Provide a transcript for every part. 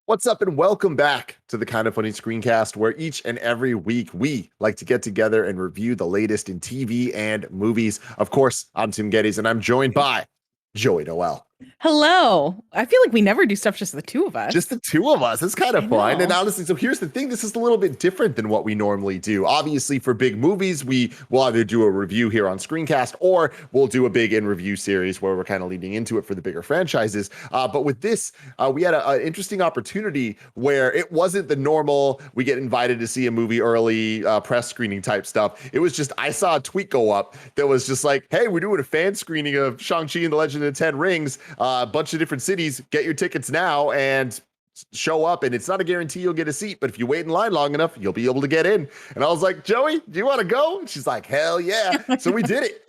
What's up, and welcome back to the Kind of Funny Screencast, where each and every week we like to get together and review the latest in TV and movies. Of course, I'm Tim Geddes, and I'm joined by Joey Noel. Hello. I feel like we never do stuff just the two of Just us. the two of us. It's kind I of fun. And know. honestly, so here's the thing. This is a little bit different than what we normally do. Obviously, for big movies, we will either do a review here on Screencast or we'll do a big in review series where we're kind of leading into it for the bigger franchises. But with this, we had an interesting opportunity where it wasn't the normal, we get invited to see a movie early, press screening type stuff. It was just, I saw a tweet go up that was just like, hey, we're doing a fan screening of Shang-Chi and the Legend of the Ten Rings, a bunch of different cities. Get your tickets now. And show up, and it's not a guarantee you'll get a seat, but if you wait in line long enough, you'll be able to get in. And I was like, Joey, do you want to go? And she's like, hell yeah. So we did it.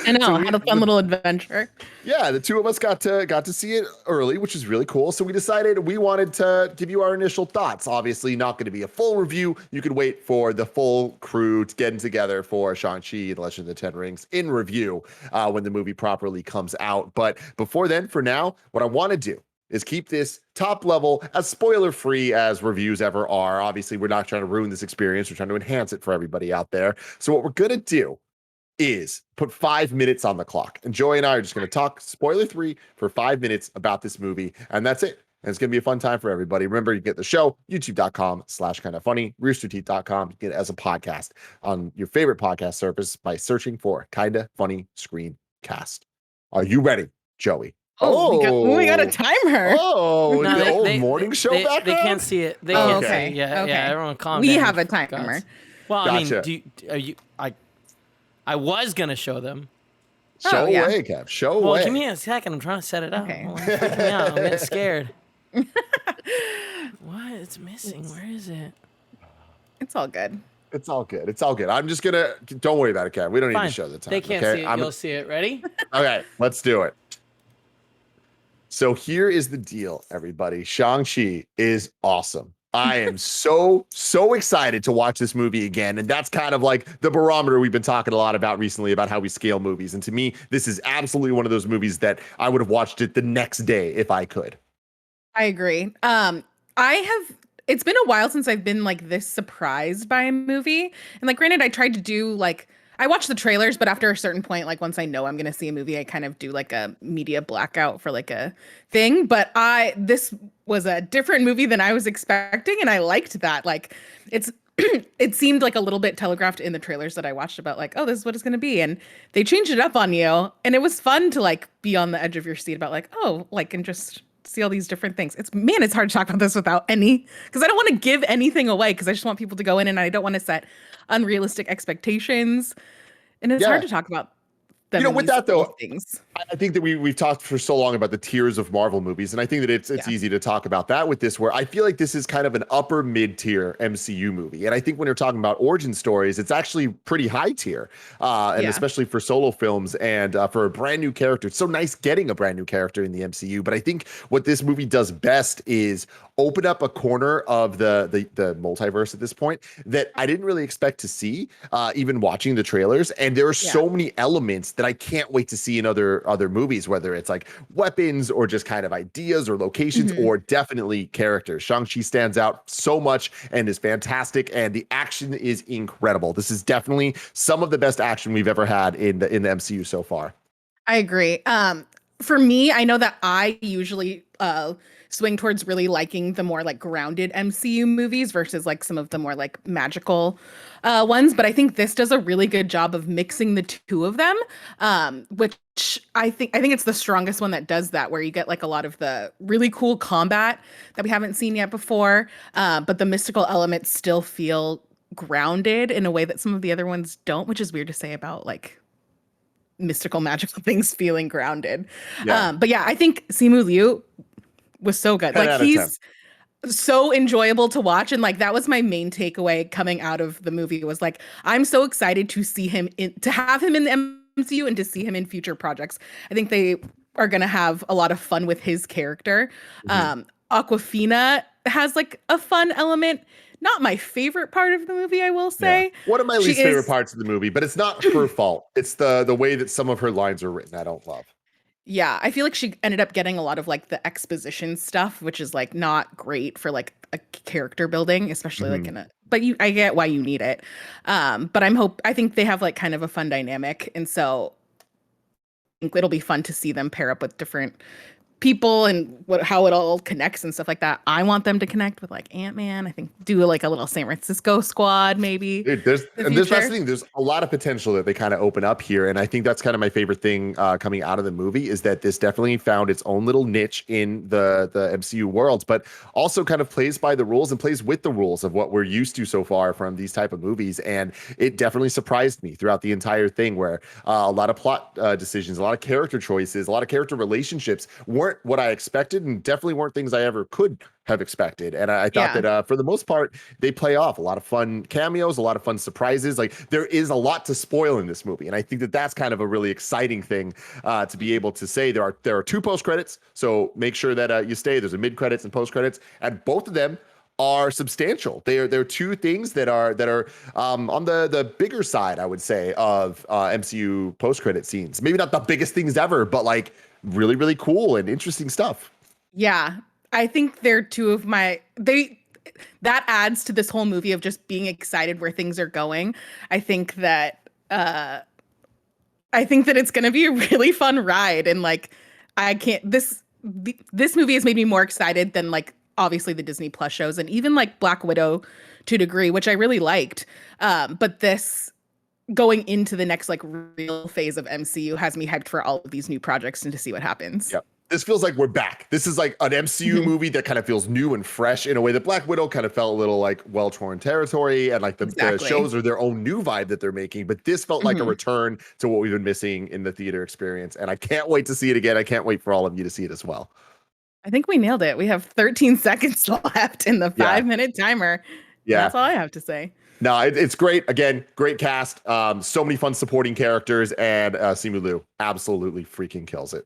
I know. So Had a fun little adventure. yeah, the two of us got to see it early, which is really cool. So we decided we wanted to give you our initial thoughts. Obviously, not going to be a full review. You can wait for the full crew getting together for Shang-Chi and the Legend of the Ten Rings in review when the movie properly comes out. But before then, for now, what I want to do is keep this top level as spoiler free as reviews ever are. Obviously, we're not trying to ruin this experience. We're trying to enhance it for everybody out there. So what we're going to do is put 5 minutes on the clock. And Joey and I are just going to talk spoiler free for 5 minutes about this movie. And that's it. And it's going to be a fun time for everybody. Remember, you get the show, youtube.com/kindafunny, roosterteeth.com. You get it as a podcast on your favorite podcast service by searching for Kinda Funny Screencast. Are you ready, Joey? We got a timer. Oh, No, the they, old they, morning they, show they, background? they can't see it. They Oh, can't okay. see it. Yeah, Okay. yeah. Everyone, calm We down. have a For timer. God's- Well, Gotcha. I mean, are you? I was gonna show them. Show Oh, yeah. away, Kev. Show Well, away. give me a second. I'm trying to set it up. Okay. Oh, it's freaking me out. I'm getting scared. What? It's missing. Where is it? It's all good. It's all good. It's all good. I'm just gonna. Don't worry about it, Kev. We don't need Fine. to show the time. They can't okay? see it. You'll see it. Ready? Okay, let's do it. So here is the deal, everybody. Shang-Chi is awesome. I am so excited to watch this movie again. And that's kind of like the barometer we've been talking a lot about recently about how we scale movies. And to me, this is absolutely one of those movies that I would have watched it the next day if I could. I agree. It's been a while since I've been like this surprised by a movie. And like, granted, I tried to do like, I watch the trailers, but after a certain point, like once I know I'm going to see a movie, I kind of do like a media blackout for like a thing. But this was a different movie than I was expecting. And I liked that. Like it seemed like a little bit telegraphed in the trailers that I watched about like, oh, this is what it's going to be. And they changed it up on you. And it was fun to like be on the edge of your seat about like, oh, like, and just see all these different things. It's hard to talk about this without because I don't want to give anything away because I just want people to go in and I don't want to set unrealistic expectations. And it's Yeah. hard to talk about them. You know, in with these that, though, things. I think that we've talked for so long about the tiers of Marvel movies, and I think that it's Yeah. easy to talk about that with this, where I feel like this is kind of an upper mid-tier MCU movie. And I think when you're talking about origin stories, it's actually pretty high tier, and Yeah. especially for solo films and for a brand new character. It's so nice getting a brand new character in the MCU. But I think what this movie does best is open up a corner of the multiverse at this point that I didn't really expect to see, even watching the trailers. And there are so many elements that I can't wait to see in other movies, whether it's like weapons or just kind of ideas or locations or definitely characters. Shang-Chi stands out so much and is fantastic, and the action is incredible. This is definitely some of the best action we've ever had in the MCU so far. I agree. For me, I know that I usually swing towards really liking the more like grounded MCU movies versus like some of the more like magical ones. But I think this does a really good job of mixing the two of them, which I think it's the strongest one that does that, where you get like a lot of the really cool combat that we haven't seen yet before, but the mystical elements still feel grounded in a way that some of the other ones don't, which is weird to say about like mystical magical things feeling grounded. Yeah. But yeah, I think Simu Liu was so good. 10 Like out of 10. he's so enjoyable to watch, and like that was my main takeaway coming out of the movie was like I'm so excited to see him to have him in the MCU and to see him in future projects. I think they are going to have a lot of fun with his character. Aquafina has like a fun element. Not my favorite part of the movie, I will say. Yeah. One of my She least favorite is- parts of the movie, but it's not her fault. It's the way that some of her lines are written I don't love. Yeah, I feel like she ended up getting a lot of like the exposition stuff, which is like not great for like a character building, especially like Mhm. in a but you I get why you need it. But I think they have like kind of a fun dynamic. And so I think it'll be fun to see them pair up with different people and how it all connects and stuff like that. I want them to connect with like Ant-Man. I think do like a little San Francisco squad maybe in Dude, the that's the future. thing. There's a lot of potential that they kind of open up here, and I think that's kind of my favorite thing coming out of the movie is that this definitely found its own little niche in the MCU world, but also kind of plays by the rules and plays with the rules of what we're used to so far from these type of movies. And it definitely surprised me throughout the entire thing, where a lot of plot decisions, a lot of character choices, a lot of character relationships weren't what I expected, and definitely weren't things I ever could have expected. And I thought Yeah. that for the most part they play off a lot of fun cameos, a lot of fun surprises. Like there is a lot to spoil in this movie, and I think that that's kind of a really exciting thing to be able to say. There are two post credits, so make sure that you stay. There's a mid credits and post credits, and both of them are substantial. They're two things that are on the bigger side, I would say, of MCU post credit scenes. Maybe not the biggest things ever, but like really cool and interesting stuff. Yeah. I think they're two of my they that adds to this whole movie of just being excited where things are going. I think that uh I think that it's going to be a really fun ride and like I can't this movie has made me more excited than like obviously the Disney Plus shows and even like Black Widow to a degree, which I really liked. But this going into the next like real phase of MCU has me hyped for all of these new projects and to see what happens. Yep. This feels like we're back. This is like an MCU Mhm. movie that kind of feels new and fresh in a way that Black Widow kind of felt a little like well-torn territory, and like the Exactly. shows are their own new vibe that they're making. But this felt like a Mhm. return to what we've been missing in the theater experience. And I can't wait to see it again. I can't wait for all of you to see it as well. I think we nailed it. We have 13 seconds left in the Yeah. 5 minute timer. And Yeah. that's all I have to say. No, it's great. Again, great cast. So many fun supporting characters, and Simu Liu absolutely freaking kills it.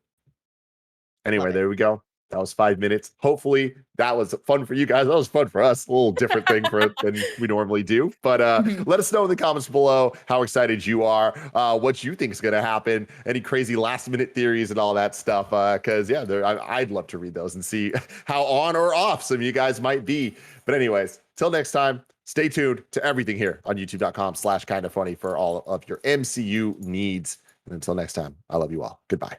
Love Anyway, it. there we go. That was 5 minutes. Hopefully that was fun for you guys. That was fun for us. A little different thing for than we normally do. But Mhm. let us know in the comments below how excited you are, what you think is going to happen, any crazy last minute theories and all that stuff. Because yeah, I'd love to read those and see how on or off some of you guys might be. But anyways, till next time, stay tuned to everything here on youtube.com/kindafunny for all of your MCU needs. And until next time, I love you all. Goodbye.